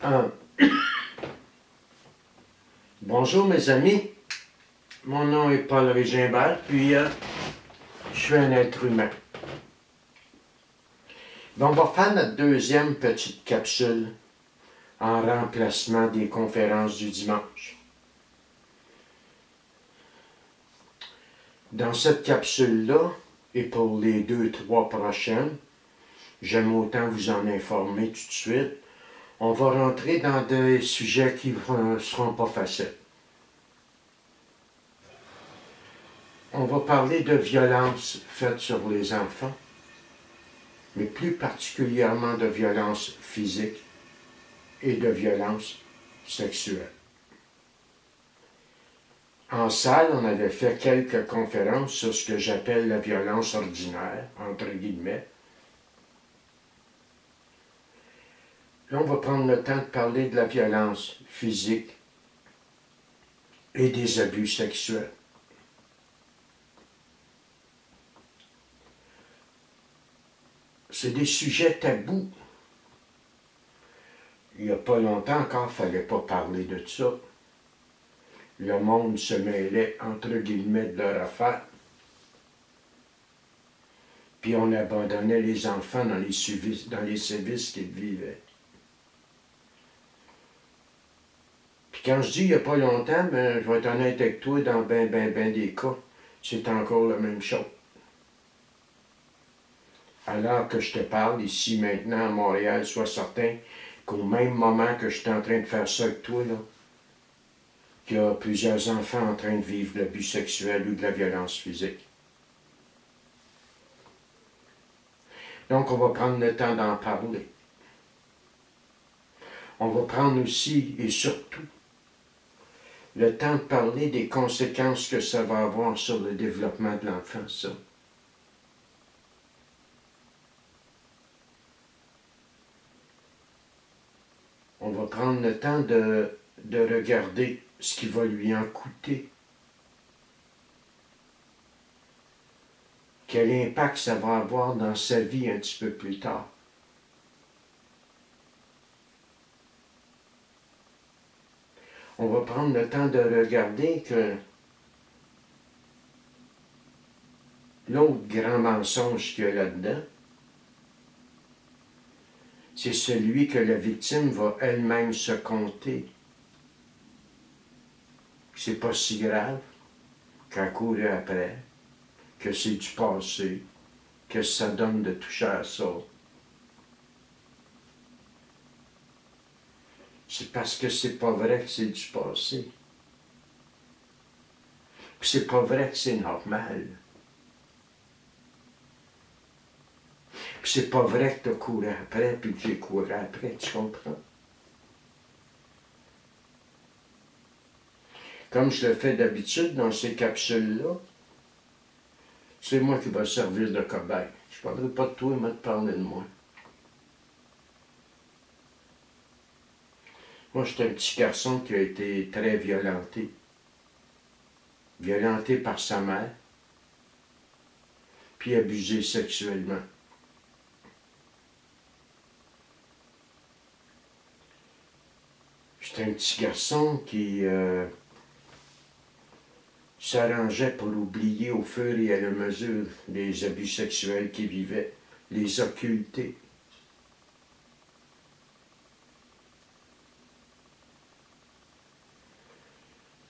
Ah, bonjour mes amis, mon nom est Paul Régimbert, puis je suis un être humain. Bon, on va faire notre deuxième petite capsule en remplacement des conférences du dimanche. Dans cette capsule-là, et pour les 2-3 prochaines, j'aime autant vous en informer tout de suite, on va rentrer dans des sujets qui ne seront pas faciles. On va parler de violences faites sur les enfants, mais plus particulièrement de violences physiques et de violences sexuelles. En salle, on avait fait quelques conférences sur ce que j'appelle la violence ordinaire, entre guillemets. Là, on va prendre le temps de parler de la violence physique et des abus sexuels. C'est des sujets tabous. Il n'y a pas longtemps encore, il ne fallait pas parler de ça. Le monde se mêlait, entre guillemets, de leur affaire. Puis on abandonnait les enfants dans les sévices qu'ils vivaient. Puis quand je dis il n'y a pas longtemps, ben, je vais être honnête avec toi, dans ben des cas, c'est encore la même chose. Alors que je te parle ici maintenant à Montréal, sois certain qu'au même moment que je suis en train de faire ça avec toi, là, qu'il y a plusieurs enfants en train de vivre de l'abus sexuel ou de la violence physique. Donc, on va prendre le temps d'en parler. On va prendre aussi et surtout le temps de parler des conséquences que ça va avoir sur le développement de l'enfant, ça. On va prendre le temps de regarder ce qui va lui en coûter. Quel impact ça va avoir dans sa vie un petit peu plus tard. On va prendre le temps de regarder que l'autre grand mensonge qu'il y a là-dedans, c'est celui que la victime va elle-même se conter. C'est pas si grave qu'elle court après, que c'est du passé, que ça donne de toucher à ça. C'est parce que c'est pas vrai que c'est du passé. Puis c'est pas vrai que c'est normal. Puis c'est pas vrai que tu as couru après, puis que j'ai couru après, tu comprends? Comme je le fais d'habitude dans ces capsules-là, c'est moi qui vais servir de cobaye. Je ne parlerai pas de toi, mais de parler de moi. Moi, j'étais un petit garçon qui a été très violenté. Violenté par sa mère, puis abusé sexuellement. J'étais un petit garçon qui s'arrangeait pour oublier au fur et à mesure les abus sexuels qu'il vivait, les occulter.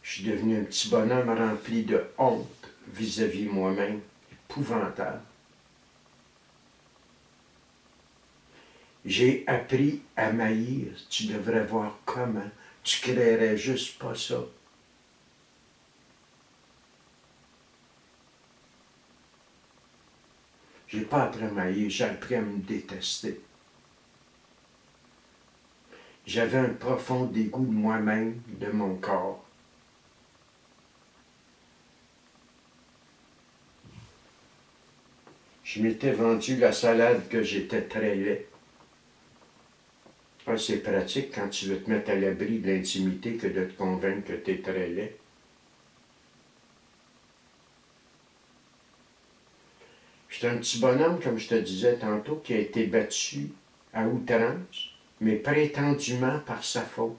Je suis devenu un petit bonhomme rempli de honte vis-à-vis moi-même, épouvantable. J'ai appris à m'haïr. Tu devrais voir comment. Tu créerais juste pas ça. J'ai pas appris à m'haïr, j'ai appris à me détester. J'avais un profond dégoût de moi-même, de mon corps. Je m'étais vendu la salade que j'étais très laid. Ah, c'est pratique quand tu veux te mettre à l'abri de l'intimité que de te convaincre que tu es très laid. J'étais un petit bonhomme, comme je te disais tantôt, qui a été battu à outrance, mais prétendument par sa faute.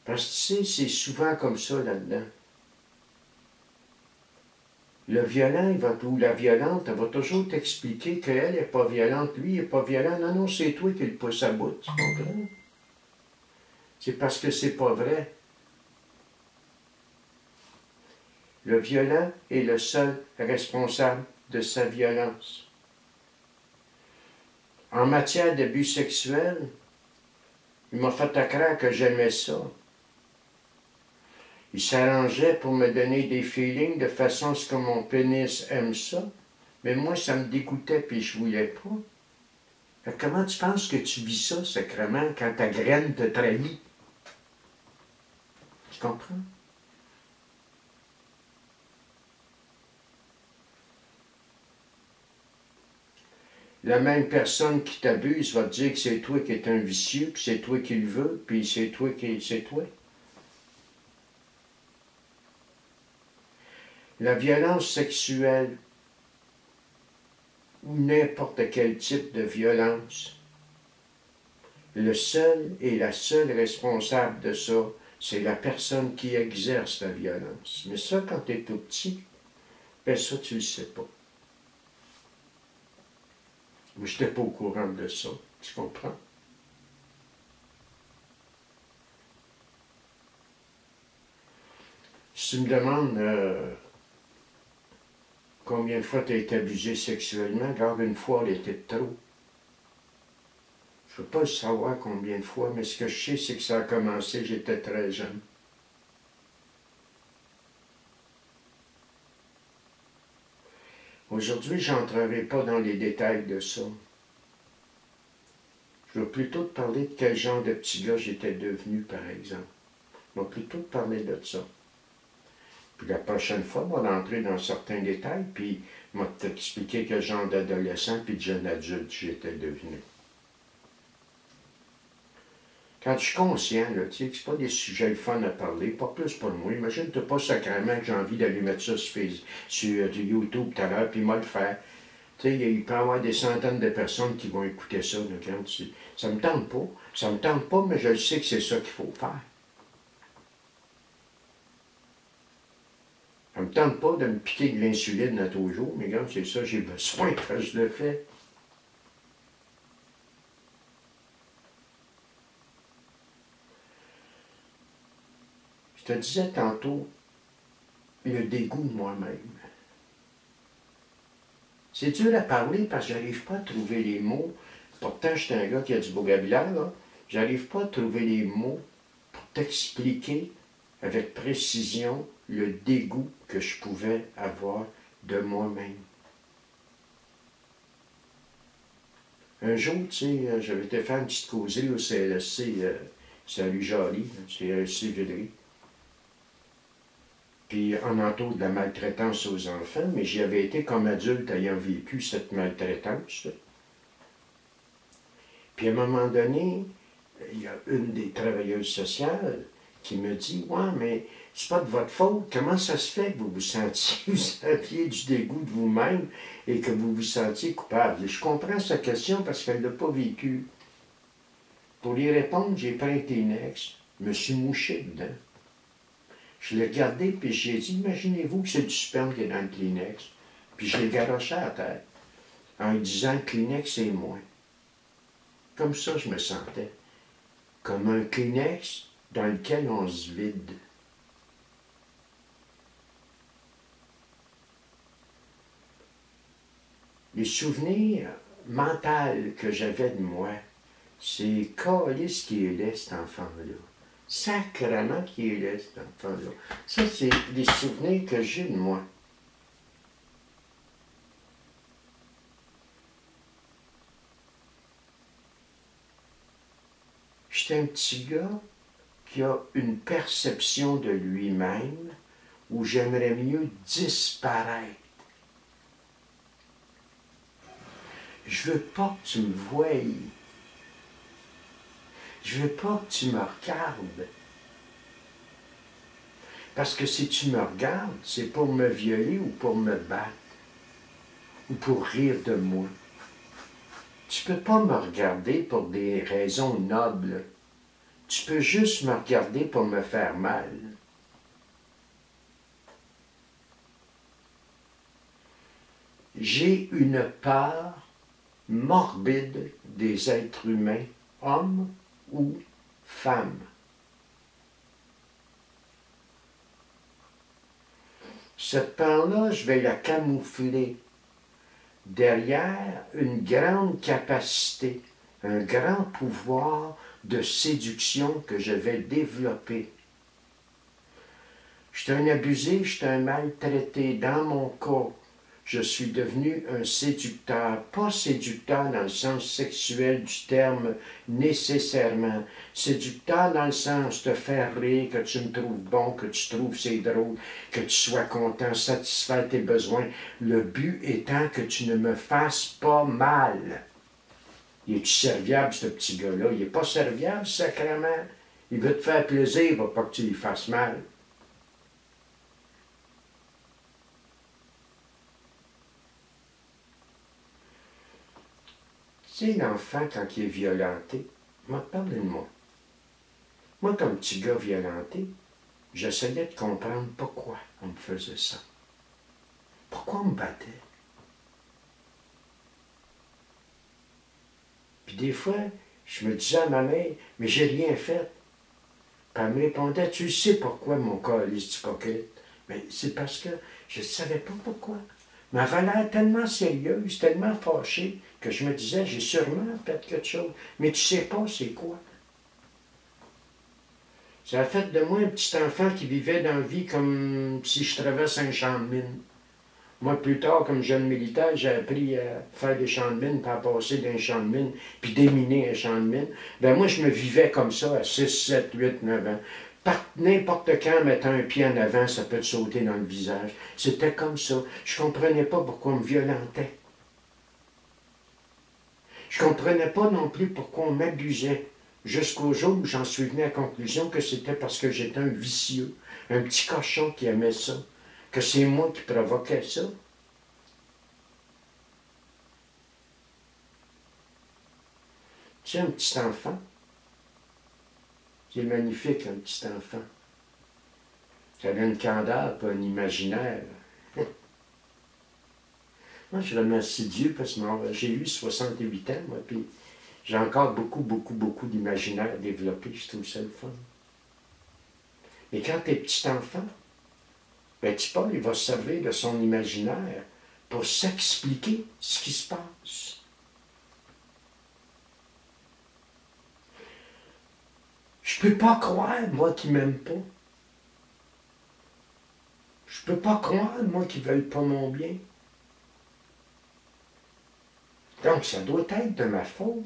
Parce que tu sais, c'est souvent comme ça là-dedans. Le violent, ou la violente, elle va toujours t'expliquer qu'elle n'est pas violente, lui n'est pas violent. Non, non, c'est toi qui le pousse à bout, tu comprends? C'est parce que c'est pas vrai. Le violent est le seul responsable de sa violence. En matière d'abus sexuels, il m'a fait croire que j'aimais ça. Il s'arrangeait pour me donner des feelings de façon à ce que mon pénis aime ça. Mais moi, ça me dégoûtait puis je voulais pas. Fait que comment tu penses que tu vis ça, sacrément, quand ta graine te trahit? Tu comprends? La même personne qui t'abuse va te dire que c'est toi qui es un vicieux, puis c'est toi qui le veux, puis c'est toi qui... c'est toi. La violence sexuelle ou n'importe quel type de violence, le seul et la seule responsable de ça, c'est la personne qui exerce la violence. Mais ça, quand tu es tout petit, ben ça, tu le sais pas. Moi, je n'étais pas au courant de ça. Tu comprends? Si tu me demandes combien de fois tu as été abusé sexuellement, regarde, une fois, elle était de trop. Je ne veux pas savoir combien de fois, mais ce que je sais, c'est que ça a commencé, j'étais très jeune. Aujourd'hui, je n'entrerai pas dans les détails de ça. Je vais plutôt te parler de quel genre de petit gars j'étais devenu, par exemple. Je vais plutôt te parler de ça. Puis la prochaine fois, on va entrer dans certains détails, puis je vais t'expliquer quel genre d'adolescent puis de jeune adulte j'étais devenu. Quand je suis conscient, là, tu sais, que c'est pas des sujets le fun à parler, pas plus pour moi. Imagine-toi pas sacrément que j'ai envie d'aller mettre ça sur YouTube tout à l'heure, puis moi le faire. Tu sais, il peut y avoir des centaines de personnes qui vont écouter ça. Là, ça me tente pas. Ça me tente pas, mais je sais que c'est ça qu'il faut faire. Ça me tente pas de me piquer de l'insuline à tous les jours, mais regarde, c'est ça, j'ai besoin que je le fais. Je te disais tantôt, le dégoût de moi-même. C'est dur à parler parce que j'arrive pas à trouver les mots. Pourtant, je suis un gars qui a du vocabulaire, là. J'arrive pas à trouver les mots pour t'expliquer avec précision le dégoût que je pouvais avoir de moi-même. Un jour, tu sais, j'avais été faire une petite causerie au CLSC, Salut Joly, CLSC Villeray. Puis en entour de la maltraitance aux enfants, mais j'y avais été comme adulte ayant vécu cette maltraitance. Puis à un moment donné, il y a une des travailleuses sociales qui me dit « Ouais, mais c'est pas de votre faute. Comment ça se fait que vous vous sentiez du dégoût de vous-même et que vous vous sentiez coupable? » Je comprends sa question parce qu'elle ne l'a pas vécu. Pour y répondre, j'ai pris un Kleenex, me suis mouché dedans. Je l'ai regardé, puis j'ai dit, imaginez-vous que c'est du sperme qui est dans le Kleenex. Puis je l'ai garoché à terre, en lui disant, Kleenex, c'est moi. Comme ça, je me sentais. Comme un Kleenex dans lequel on se vide. Les souvenirs mentaux que j'avais de moi, c'est câlisse qui est laid, cet enfant-là. Sacrément qui est laid, cet enfant-là. Ça, c'est des souvenirs que j'ai de moi. J'étais un petit gars qui a une perception de lui-même où j'aimerais mieux disparaître. Je veux pas que tu me voies. Je veux pas que tu me regardes. Parce que si tu me regardes, c'est pour me violer ou pour me battre. Ou pour rire de moi. Tu peux pas me regarder pour des raisons nobles. Tu peux juste me regarder pour me faire mal. J'ai une peur morbide des êtres humains, hommes ou femmes. Cette peur-là, je vais la camoufler derrière une grande capacité, un grand pouvoir de séduction que je vais développer. Je suis un abusé, je suis un maltraité. Dans mon cas, je suis devenu un séducteur, pas séducteur dans le sens sexuel du terme nécessairement, séducteur dans le sens de faire rire, que tu me trouves bon, que tu trouves c'est drôle, que tu sois content, satisfaire tes besoins, le but étant que tu ne me fasses pas mal. Il est-tu serviable, ce petit gars-là? Il n'est pas serviable, sacrément. Il veut te faire plaisir, il ne va pas que tu lui fasses mal. Tu sais, l'enfant, quand il est violenté, parlez de moi. Moi, comme petit gars violenté, j'essayais de comprendre pourquoi on me faisait ça. Pourquoi on me battait. Puis des fois, je me disais à ma mère, mais j'ai rien fait. Puis elle me répondait, tu sais pourquoi mon calice du coquette? Mais c'est parce que je ne savais pas pourquoi. Mais elle avait l'air tellement sérieuse, tellement fâchée, que je me disais, j'ai sûrement fait quelque chose, mais tu sais pas c'est quoi. Ça a fait de moi un petit enfant qui vivait dans la vie comme si je traverse un champ de mine. Moi, plus tard, comme jeune militaire, j'ai appris à faire des champs de mine, puis à passer d'un champ de mine, puis déminer un champ de mine. Ben moi, je me vivais comme ça à 6, 7, 8, 9 ans. N'importe quand, mettant un pied en avant, ça peut te sauter dans le visage. C'était comme ça. Je comprenais pas pourquoi on me violentait. Je comprenais pas non plus pourquoi on m'abusait. Jusqu'au jour où j'en suis venu à la conclusion que c'était parce que j'étais un vicieux, un petit cochon qui aimait ça, que c'est moi qui provoquais ça. Tu sais, un petit enfant, c'est magnifique, un petit enfant. Ça a une candeur, pas un imaginaire. Moi, je remercie Dieu parce que j'ai eu 68 ans, moi, puis j'ai encore beaucoup d'imaginaire développé. Je trouve ça le fun. Mais quand tu es petit enfant, ben, petit Paul, il va se servir de son imaginaire pour s'expliquer ce qui se passe. Je peux pas croire, moi, qu'ils m'aiment pas. Je peux pas croire, moi, qu'ils veulent pas mon bien. Donc, ça doit être de ma faute.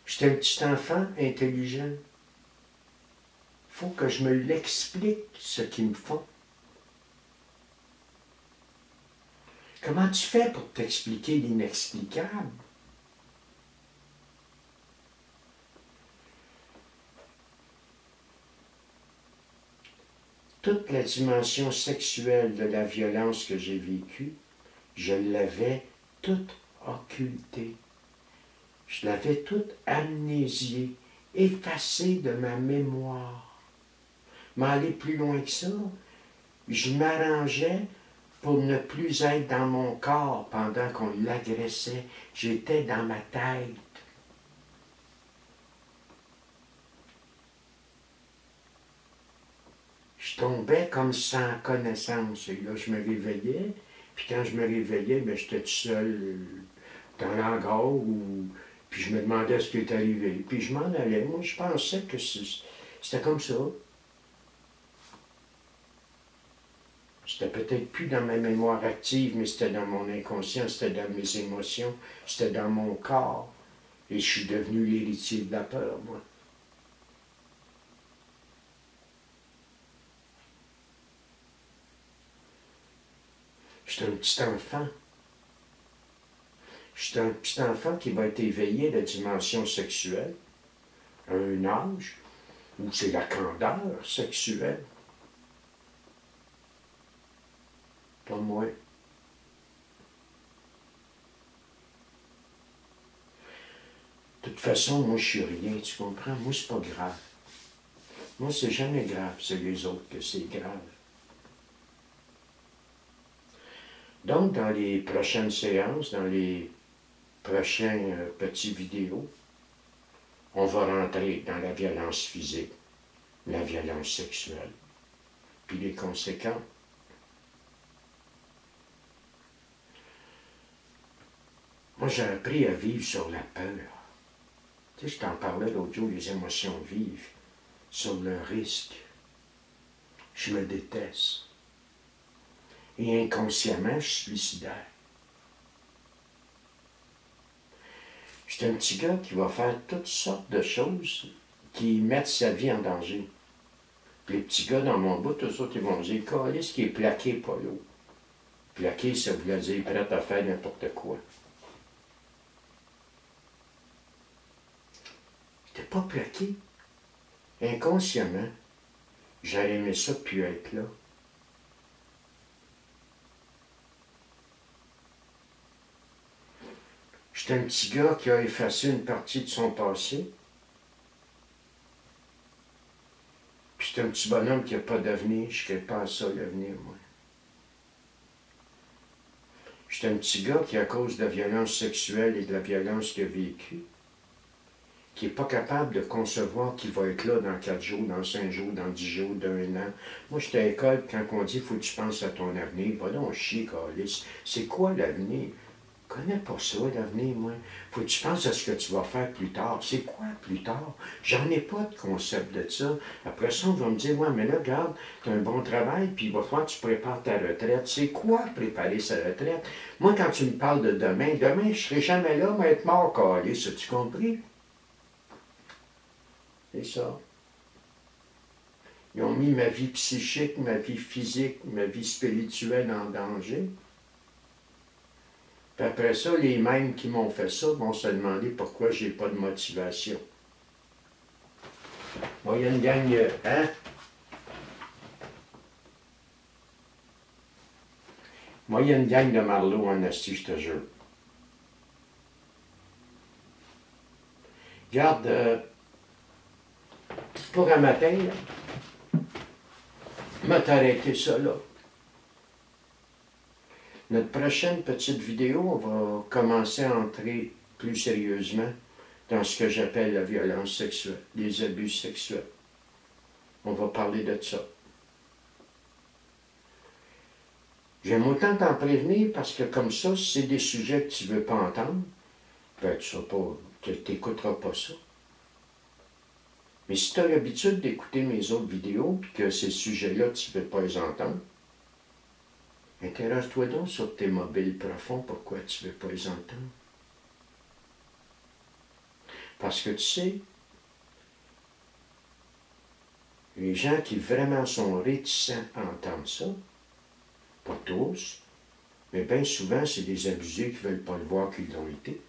J'étais un petit enfant intelligent. Il faut que je me l'explique, ce qu'ils me font. Comment tu fais pour t'expliquer l'inexplicable? Toute la dimension sexuelle de la violence que j'ai vécue, je l'avais toute occultée. Je l'avais toute amnésiée, effacée de ma mémoire. Mais aller plus loin que ça, je m'arrangeais pour ne plus être dans mon corps pendant qu'on l'agressait. J'étais dans ma tête. Je tombais comme sans connaissance. Et là, je me réveillais. Puis quand je me réveillais, ben, j'étais tout seul dans l'hangar. Puis je me demandais ce qui était arrivé. Puis je m'en allais. Moi, je pensais que c'était comme ça. C'était peut-être plus dans ma mémoire active, mais c'était dans mon inconscient, c'était dans mes émotions, c'était dans mon corps. Et je suis devenu l'héritier de la peur, moi. J'étais un petit enfant. J'étais un petit enfant qui va être éveillé à la dimension sexuelle, à un âge où c'est la candeur sexuelle. Pas moi. De toute façon, moi, je suis rien, tu comprends? Moi, c'est pas grave. Moi, c'est jamais grave, c'est les autres que c'est grave. Donc, dans les prochaines séances, dans les prochains petits vidéos, on va rentrer dans la violence physique, la violence sexuelle, puis les conséquences. Moi, j'ai appris à vivre sur la peur. Tu sais, je t'en parlais l'autre jour, les émotions vives, sur le risque. Je me déteste. Et inconsciemment, je suis suicidaire. Je suis un petit gars qui va faire toutes sortes de choses qui mettent sa vie en danger. Puis les petits gars dans mon bout, tous autres, ils vont dire, Calisse qui est plaqué, Paulo. Plaqué, ça voulait dire prêt à faire n'importe quoi. J'étais pas plaqué. Inconsciemment, j'aurais aimé ça puis être là. J'étais un petit gars qui a effacé une partie de son passé. Puis j'étais un petit bonhomme qui n'a pas d'avenir. Je ne crée pas à ça l'avenir, moi. J'étais un petit gars qui, à cause de la violence sexuelle et de la violence qu'il a vécue, qui n'est pas capable de concevoir qu'il va être là dans 4 jours, dans 5 jours, dans 10 jours, dans 1 an. Moi, j'étais à l'école, quand on dit « faut que tu penses à ton avenir », va donc chier, câlisse. C'est quoi l'avenir? Je connais pas ça, l'avenir, moi. Faut que tu penses à ce que tu vas faire plus tard. C'est quoi plus tard? J'en ai pas de concept de ça. Après ça, on va me dire, ouais, mais là, regarde, tu as un bon travail, puis il va falloir que tu prépares ta retraite. C'est quoi préparer sa retraite? Moi, quand tu me parles de demain, je serai jamais là, mais être mort, câlisse. As-tu compris? C'est ça. Ils ont mis ma vie psychique, ma vie physique, ma vie spirituelle en danger. Puis après ça, les mêmes qui m'ont fait ça vont se demander pourquoi j'ai pas de motivation. Moi, il y a une gang, hein? Moi, il y a une gang de marlots en asti, je te jure. Regarde, pour un matin, là, je vais t'arrêter ça là. Notre prochaine petite vidéo, on va commencer à entrer plus sérieusement dans ce que j'appelle la violence sexuelle, les abus sexuels. On va parler de ça. J'aime autant t'en prévenir parce que comme ça, si c'est des sujets que tu ne veux pas entendre, ben tu n'écouteras pas ça. Mais si tu as l'habitude d'écouter mes autres vidéos et que ces sujets-là, tu ne veux pas les entendre, interroge-toi donc sur tes mobiles profonds, pourquoi tu ne veux pas les entendre. Parce que tu sais, les gens qui vraiment sont réticents à entendre ça, pas tous, mais bien souvent, c'est des abusés qui ne veulent pas le voir qu'ils l'ont été.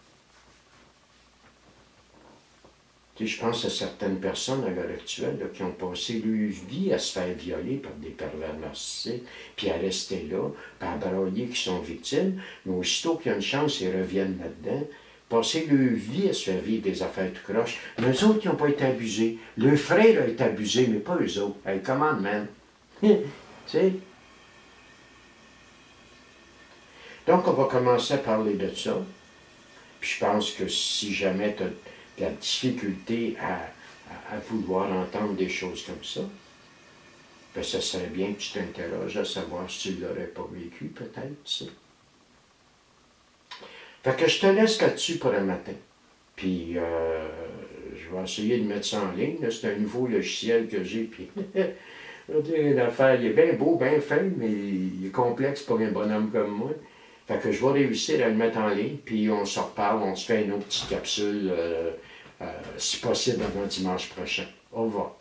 Tu sais, je pense à certaines personnes à l'heure actuelle là, qui ont passé leur vie à se faire violer par des pervers narcissiques, puis à rester là, puis à brailler qui sont victimes, mais aussitôt qu'il y a une chance, ils reviennent là-dedans, passer leur vie à se faire vivre des affaires tout croches. Mais eux autres qui n'ont pas été abusés. Le frère a été abusé, mais pas eux autres. Hey, come on, man. Tu sais? Donc, on va commencer à parler de ça. Puis je pense que si jamais tu as de la difficulté à vouloir entendre des choses comme ça, ben ça serait bien que tu t'interroges à savoir si tu ne l'aurais pas vécu, peut-être, tu sais. Fait que je te laisse là-dessus pour un matin. Puis, je vais essayer de mettre ça en ligne. C'est un nouveau logiciel que j'ai, puis je veux dire, l'affaire, il est bien beau, bien fin, mais il est complexe pour un bonhomme comme moi. Fait que je vais réussir à le mettre en ligne, puis on se reparle, on se fait une autre petite capsule, si possible, avant dimanche prochain. Au revoir.